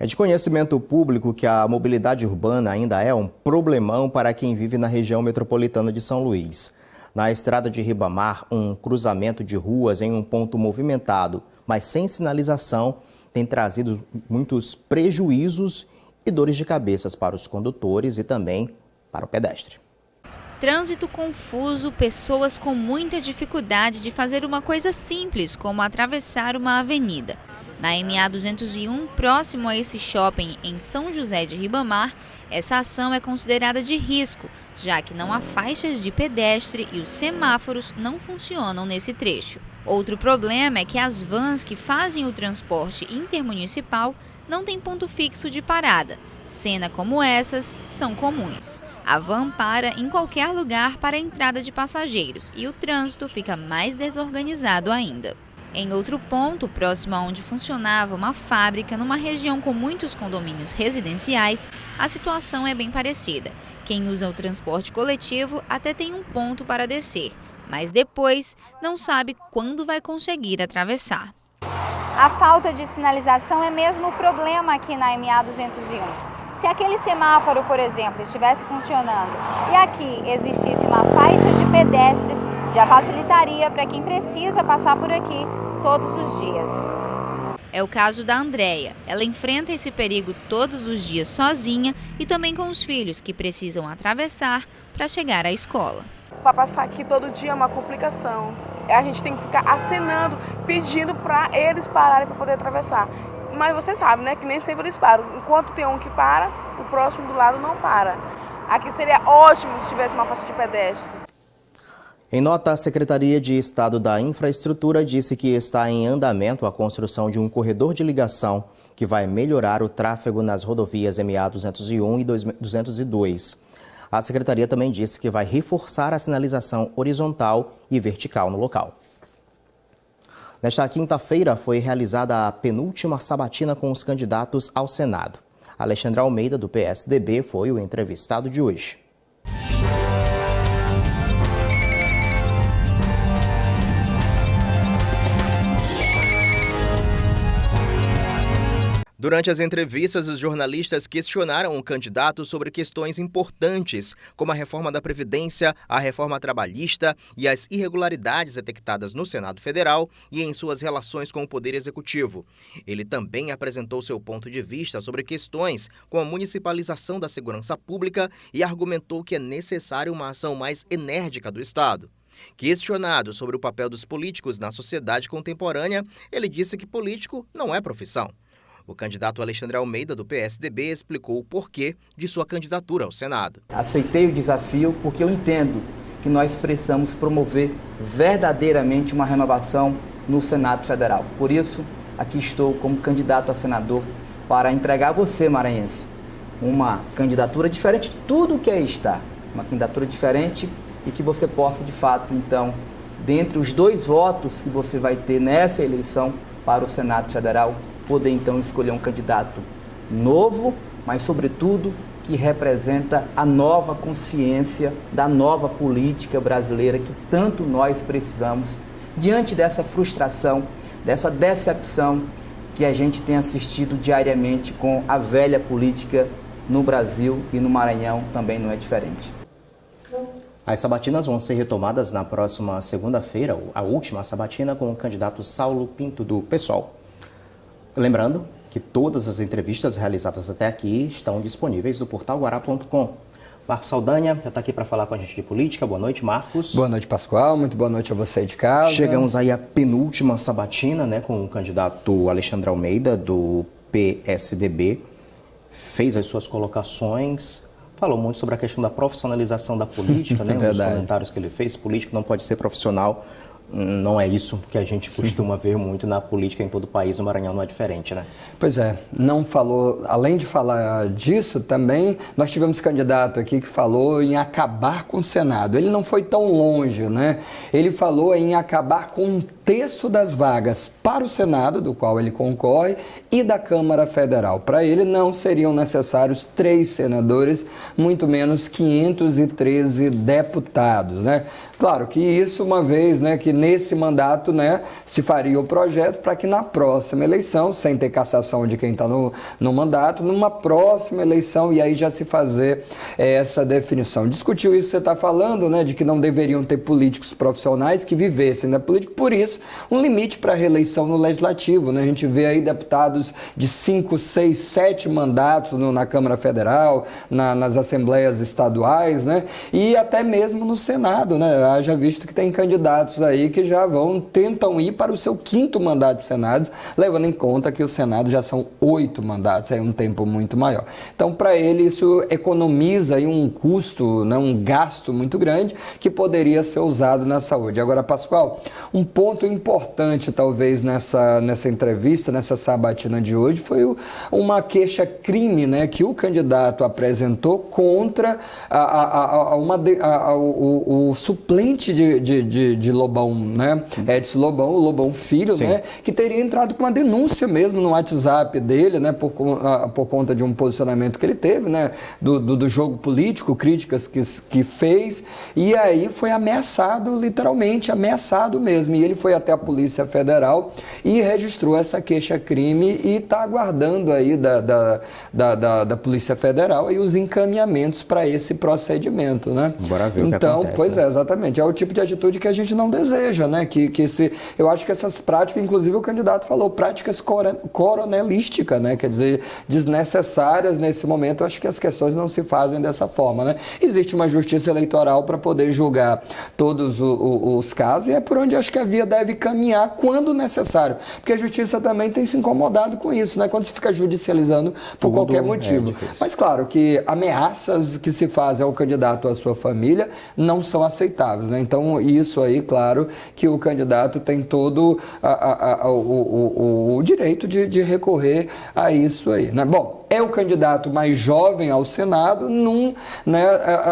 É de conhecimento público que a mobilidade urbana ainda é um problemão para quem vive na região metropolitana de São Luís. Na estrada de Ribamar, um cruzamento de ruas em um ponto movimentado, mas sem sinalização, tem trazido muitos prejuízos e dores de cabeça para os condutores e também para o pedestre. Trânsito confuso, pessoas com muita dificuldade de fazer uma coisa simples, como atravessar uma avenida. Na MA 201, próximo a esse shopping em São José de Ribamar, essa ação é considerada de risco, já que não há faixas de pedestre e os semáforos não funcionam nesse trecho. Outro problema é que as vans que fazem o transporte intermunicipal não têm ponto fixo de parada. Cenas como essas são comuns. A van para em qualquer lugar para a entrada de passageiros e o trânsito fica mais desorganizado ainda. Em outro ponto, próximo a onde funcionava uma fábrica, numa região com muitos condomínios residenciais, a situação é bem parecida. Quem usa o transporte coletivo até tem um ponto para descer, mas depois não sabe quando vai conseguir atravessar. A falta de sinalização é mesmo o problema aqui na MA 201. Se aquele semáforo, por exemplo, estivesse funcionando e aqui existisse uma faixa de pedestres, já facilitaria para quem precisa passar por aqui todos os dias. É o caso da Andréia. Ela enfrenta esse perigo todos os dias sozinha e também com os filhos que precisam atravessar para chegar à escola. Para passar aqui todo dia é uma complicação. A gente tem que ficar acenando, pedindo para eles pararem para poder atravessar. Mas você sabe, né, que nem sempre eles param. Enquanto tem um que para, o próximo do lado não para. Aqui seria ótimo se tivesse uma faixa de pedestre. Em nota, a Secretaria de Estado da Infraestrutura disse que está em andamento a construção de um corredor de ligação que vai melhorar o tráfego nas rodovias MA 201 e 202. A Secretaria também disse que vai reforçar a sinalização horizontal e vertical no local. Nesta quinta-feira foi realizada a penúltima sabatina com os candidatos ao Senado. Alexandre Almeida, do PSDB, foi o entrevistado de hoje. Durante as entrevistas, os jornalistas questionaram o candidato sobre questões importantes, como a reforma da Previdência, a reforma trabalhista e as irregularidades detectadas no Senado Federal e em suas relações com o Poder Executivo. Ele também apresentou seu ponto de vista sobre questões como a municipalização da segurança pública e argumentou que é necessária uma ação mais enérgica do Estado. Questionado sobre o papel dos políticos na sociedade contemporânea, ele disse que político não é profissão. O candidato Alexandre Almeida, do PSDB, explicou o porquê de sua candidatura ao Senado. Aceitei o desafio porque eu entendo que nós precisamos promover verdadeiramente uma renovação no Senado Federal. Por isso, aqui estou como candidato a senador para entregar a você, maranhense, uma candidatura diferente de tudo que aí está. Uma candidatura diferente e que você possa, de fato, então, dentre os 2 votos que você vai ter nessa eleição para o Senado Federal, poder então escolher um candidato novo, mas sobretudo que representa a nova consciência da nova política brasileira que tanto nós precisamos diante dessa frustração, dessa decepção que a gente tem assistido diariamente com a velha política no Brasil e no Maranhão também não é diferente. As sabatinas vão ser retomadas na próxima segunda-feira, a última sabatina com o candidato Saulo Pinto do PSOL. Lembrando que todas as entrevistas realizadas até aqui estão disponíveis no portal guará.com. Marcos Saldanha já está aqui para falar com a gente de política. Boa noite, Marcos. Boa noite, Pascoal. Muito boa noite a você de casa. Chegamos aí à penúltima sabatina, né, com o candidato Alexandre Almeida, do PSDB. Fez as suas colocações, falou muito sobre a questão da profissionalização da política, né? Um dos comentários que ele fez, político não pode ser profissional. Não é isso que a gente costuma ver muito na política em todo o país, o Maranhão não é diferente, né? Pois é, não falou, além de falar disso, também nós tivemos candidato aqui que falou em acabar com o Senado. Ele não foi tão longe, né? Ele falou em acabar com 1/3 das vagas para o Senado, do qual ele concorre, e da Câmara Federal. Para ele não seriam necessários 3 senadores, muito menos 513 deputados, né? Claro que isso, uma vez, né, que nesse mandato, né, se faria o projeto para que na próxima eleição, sem ter cassação de quem está no mandato, numa próxima eleição, e aí já se fazer essa definição. Discutiu isso que você está falando, né, de que não deveriam ter políticos profissionais que vivessem da política, por isso, um limite para a reeleição no Legislativo, né? A gente vê aí deputados de 5, 6, 7 mandatos na Câmara Federal, nas Assembleias Estaduais, né? E até mesmo no Senado, né? Haja visto que tem candidatos aí que já tentam ir para o seu 5º mandato de Senado, levando em conta que o Senado já são 8 mandatos, é um tempo muito maior. Então, para ele, isso economiza aí um custo, né? Um gasto muito grande que poderia ser usado na saúde. Agora, Pascoal, um ponto importante, talvez, nessa entrevista, nessa sabatina de hoje, foi uma queixa-crime, né, que o candidato apresentou contra o suplente de Lobão, né, Edson Lobão, o Lobão Filho, né, que teria entrado com uma denúncia mesmo no WhatsApp dele, né, por conta de um posicionamento que ele teve, né, do jogo político, críticas que fez, e aí foi ameaçado, literalmente ameaçado mesmo, e ele foi até a Polícia Federal e registrou essa queixa-crime e está aguardando aí da Polícia Federal aí os encaminhamentos para esse procedimento, né? Bora ver o que acontece. Pois é, exatamente. É o tipo de atitude que a gente não deseja, né? Eu acho que essas práticas, inclusive o candidato falou, práticas coronelísticas, né? Quer dizer, desnecessárias nesse momento. Eu acho que as questões não se fazem dessa forma, né? Existe uma justiça eleitoral para poder julgar todos os casos e é por onde acho que a via deve caminhar quando necessário, porque a justiça também tem se incomodado com isso, né? Quando se fica judicializando por qualquer motivo. Mas claro que ameaças que se fazem ao candidato ou à sua família não são aceitáveis, né? Então isso aí, claro, que o candidato tem todo o direito de recorrer a isso aí, né? Bom, é o candidato mais jovem ao Senado,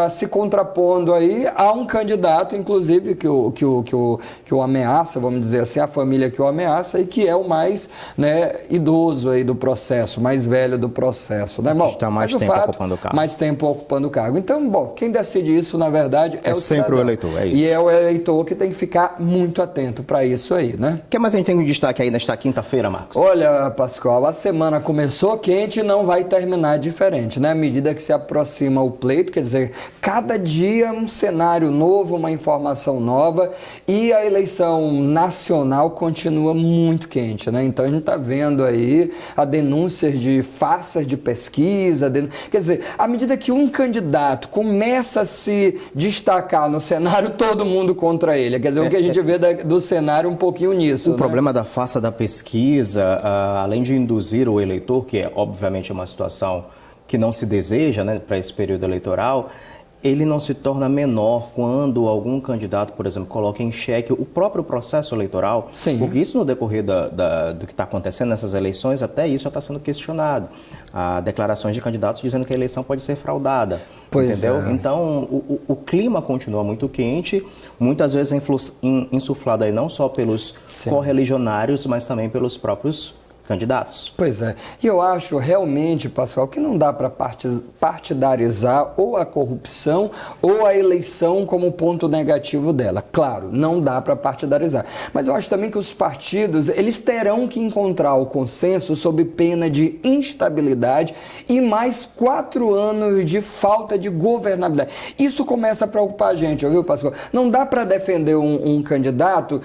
se contrapondo aí a um candidato, inclusive, que o ameaça, vamos dizer assim, a família que o ameaça e que é o mais, né, idoso aí do processo, mais velho do processo, né? Bom, está mais tempo ocupando o cargo. Mais tempo ocupando o cargo. Então, bom, quem decide isso, na verdade, é o sempre cidadão. O eleitor, é isso. E é o eleitor que tem que ficar muito atento para isso aí, né? O que mais a gente tem um destaque aí nesta quinta-feira, Marcos? Olha, Pascoal, a semana começou quente e não vai terminar diferente, né? À medida que se aproxima o pleito, quer dizer, cada dia um cenário novo, uma informação nova e a eleição nacional continua muito quente, né? Então a gente está vendo aí a denúncias de farsas de pesquisa, quer dizer, à medida que um candidato começa a se destacar no cenário, todo mundo contra ele. Quer dizer, o que a gente vê do cenário um pouquinho nisso. O problema da farsa da pesquisa, além de induzir o eleitor, que é obviamente uma situação que não se deseja, né, para esse período eleitoral, ele não se torna menor quando algum candidato, por exemplo, coloca em xeque o próprio processo eleitoral. Sim. Porque isso no decorrer do que está acontecendo nessas eleições, até isso já está sendo questionado. Há declarações de candidatos dizendo que a eleição pode ser fraudada. Pois entendeu? É. Então, o clima continua muito quente, muitas vezes insuflado aí não só pelos correligionários, mas também pelos próprios candidatos. Pois é. E eu acho realmente, Pascoal, que não dá para partidarizar ou a corrupção ou a eleição como ponto negativo dela. Claro, não dá para partidarizar. Mas eu acho também que os partidos, eles terão que encontrar o consenso sob pena de instabilidade e mais 4 anos de falta de governabilidade. Isso começa a preocupar a gente, ouviu, Pascoal? Não dá para defender um candidato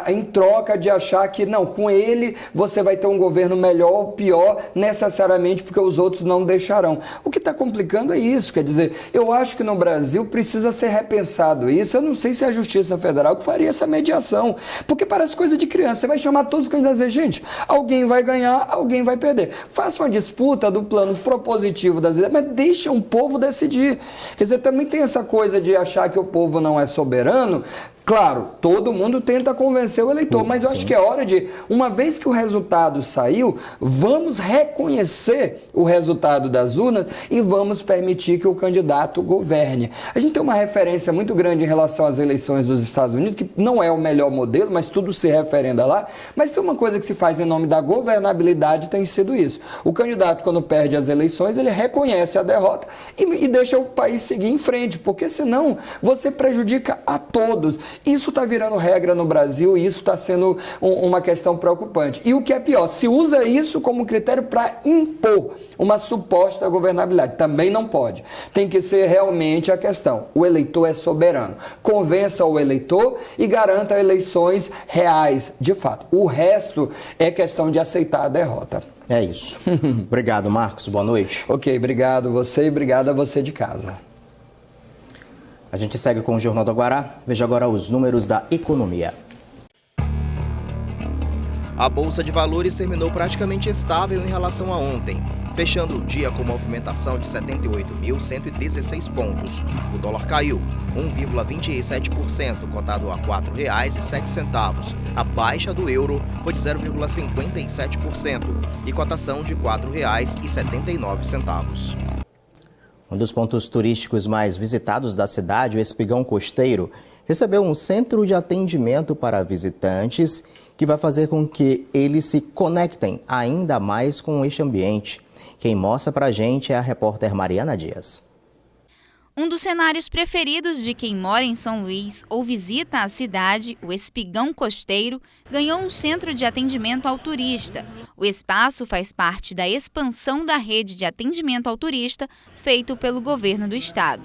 em troca de achar que, não, com ele você vai ter um governo melhor ou pior, necessariamente porque os outros não deixarão. O que está complicando é isso, quer dizer, eu acho que no Brasil precisa ser repensado isso. Eu não sei se é a Justiça Federal que faria essa mediação, porque parece coisa de criança. Você vai chamar todos os candidatos e dizer, gente, alguém vai ganhar, alguém vai perder. Faça uma disputa do plano propositivo das ideias, mas deixa o povo decidir. Quer dizer, também tem essa coisa de achar que o povo não é soberano. Claro, todo mundo tenta convencer o eleitor, mas eu acho que é hora de, uma vez que o resultado saiu, vamos reconhecer o resultado das urnas e vamos permitir que o candidato governe. A gente tem uma referência muito grande em relação às eleições dos Estados Unidos, que não é o melhor modelo, mas tudo se referenda lá, mas tem uma coisa que se faz em nome da governabilidade, tem sido isso. O candidato, quando perde as eleições, ele reconhece a derrota e deixa o país seguir em frente, porque senão você prejudica a todos. Isso está virando regra no Brasil e isso está sendo uma questão preocupante. E o que é pior, se usa isso como critério para impor uma suposta governabilidade. Também não pode. Tem que ser realmente a questão. O eleitor é soberano. Convença o eleitor e garanta eleições reais, de fato. O resto é questão de aceitar a derrota. É isso. Obrigado, Marcos. Boa noite. Ok, obrigado você e obrigado a você de casa. A gente segue com o Jornal do Aguará. Veja agora os números da economia. A Bolsa de Valores terminou praticamente estável em relação a ontem, fechando o dia com movimentação de 78.116 pontos. O dólar caiu 1,27%, cotado a R$ 4,07. A baixa do euro foi de 0,57% e cotação de R$ 4,79. Um dos pontos turísticos mais visitados da cidade, o Espigão Costeiro, recebeu um centro de atendimento para visitantes que vai fazer com que eles se conectem ainda mais com este ambiente. Quem mostra pra gente é a repórter Mariana Dias. Um dos cenários preferidos de quem mora em São Luís ou visita a cidade, o Espigão Costeiro, ganhou um centro de atendimento ao turista. O espaço faz parte da expansão da rede de atendimento ao turista feito pelo governo do estado.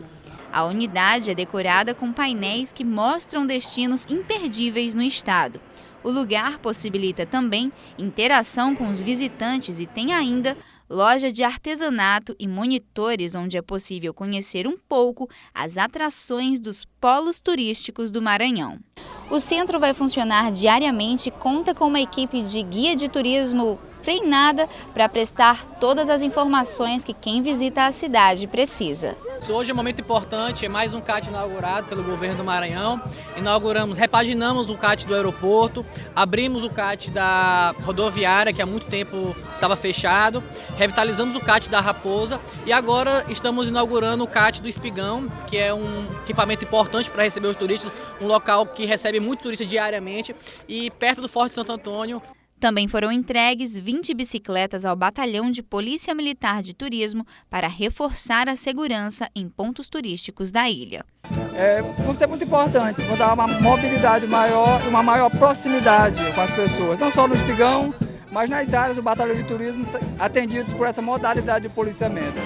A unidade é decorada com painéis que mostram destinos imperdíveis no estado. O lugar possibilita também interação com os visitantes e tem ainda loja de artesanato e monitores onde é possível conhecer um pouco as atrações dos polos turísticos do Maranhão. O centro vai funcionar diariamente e conta com uma equipe de guia de turismo treinada para prestar todas as informações que quem visita a cidade precisa. Hoje é um momento importante, é mais um CAT inaugurado pelo governo do Maranhão. Repaginamos o CAT do aeroporto, abrimos o CAT da rodoviária, que há muito tempo estava fechado, revitalizamos o CAT da Raposa e agora estamos inaugurando o CAT do Espigão, que é um equipamento importante para receber os turistas, um local que recebe muito turista diariamente e perto do Forte Santo Antônio. Também foram entregues 20 bicicletas ao Batalhão de Polícia Militar de Turismo para reforçar a segurança em pontos turísticos da ilha. Vão ser muito importantes, vão dar uma mobilidade maior e uma maior proximidade com as pessoas, não só no Espigão, mas nas áreas do Batalhão de Turismo atendidos por essa modalidade de policiamento.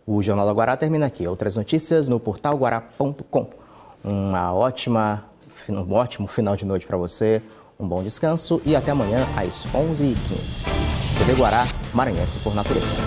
O Jornal do Aguará termina aqui. Outras notícias no portal guará.com. Um ótimo final de noite para você, um bom descanso e até amanhã às 11h15. TV Guará, maranhense por natureza.